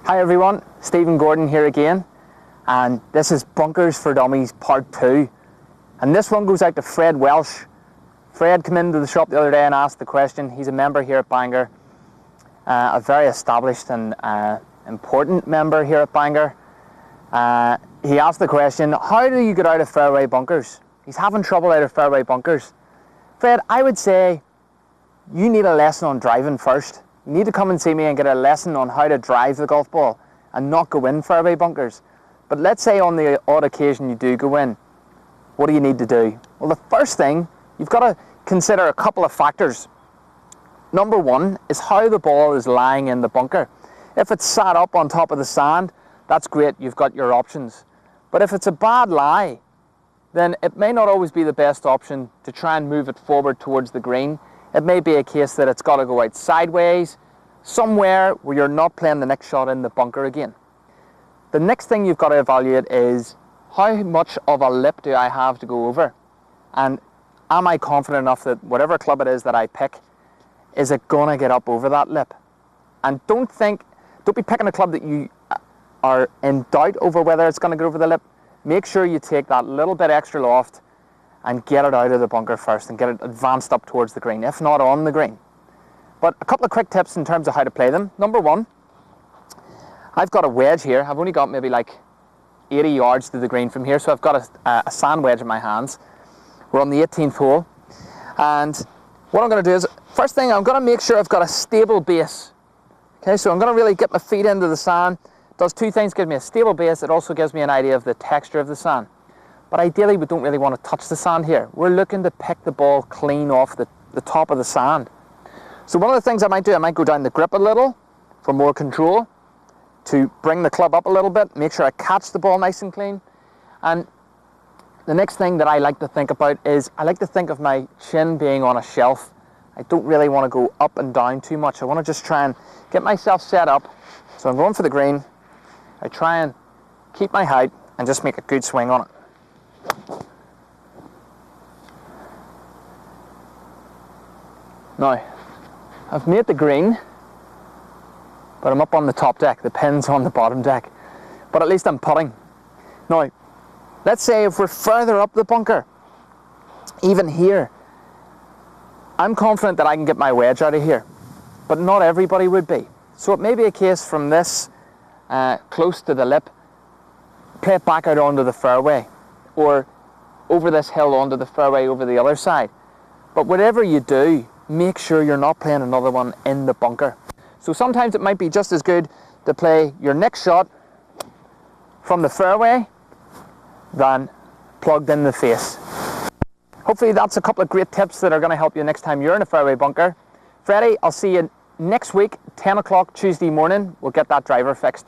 Hi everyone, Stephen Gordon here again, and this is Bunkers for Dummies Part 2. And this one goes out to Fred Welsh. Fred came into the shop the other day and asked the question. He's a member here at Bangor, a very established and important member here at Bangor. He asked the question, how do you get out of fairway bunkers? He's having trouble out of fairway bunkers. Fred, I would say you need a lesson on driving first. You need to come and see me and get a lesson on how to drive the golf ball and not go in fairway bunkers. But let's say on the odd occasion you do go in. What do you need to do? Well, the first thing, you've got to consider a couple of factors. Number one is how the ball is lying in the bunker. If it's sat up on top of the sand, that's great, you've got your options. But if it's a bad lie, then it may not always be the best option to try and move it forward towards the green. It may be a case that it's got to go out sideways, somewhere where you're not playing the next shot in the bunker again. The next thing you've got to evaluate is how much of a lip do I have to go over? And am I confident enough that whatever club it is that I pick, is it going to get up over that lip? And don't be picking a club that you are in doubt over whether it's going to go over the lip. Make sure you take that little bit extra loft and get it out of the bunker first and get it advanced up towards the green, if not on the green. But a couple of quick tips in terms of how to play them. Number one, I've got a wedge here. I've only got maybe like 80 yards to the green from here, so I've got a sand wedge in my hands. We're on the 18th hole, and what I'm going to do is, first thing, I'm going to make sure I've got a stable base. Okay, so I'm going to really get my feet into the sand. It does two things: gives me a stable base. It also gives me an idea of the texture of the sand. But ideally, we don't really want to touch the sand here. We're looking to pick the ball clean off the top of the sand. So one of the things I might do, I might go down the grip a little for more control, to bring the club up a little bit, make sure I catch the ball nice and clean. And the next thing that I like to think about is, I like to think of my chin being on a shelf. I don't really want to go up and down too much. I want to just try and get myself set up. So I'm going for the green. I try and keep my height and just make a good swing on it. Now, I've made the green, but I'm up on the top deck. The pin's on the bottom deck, but at least I'm putting. Now, let's say if we're further up the bunker, even here, I'm confident that I can get my wedge out of here, but not everybody would be. So it may be a case from this close to the lip, play it back out onto the fairway, or over this hill onto the fairway over the other side. But whatever you do, make sure you're not playing another one in the bunker. So sometimes it might be just as good to play your next shot from the fairway than plugged in the face. Hopefully that's a couple of great tips that are going to help you next time you're in a fairway bunker. Freddie, I'll see you next week, 10 o'clock Tuesday morning. We'll get that driver fixed.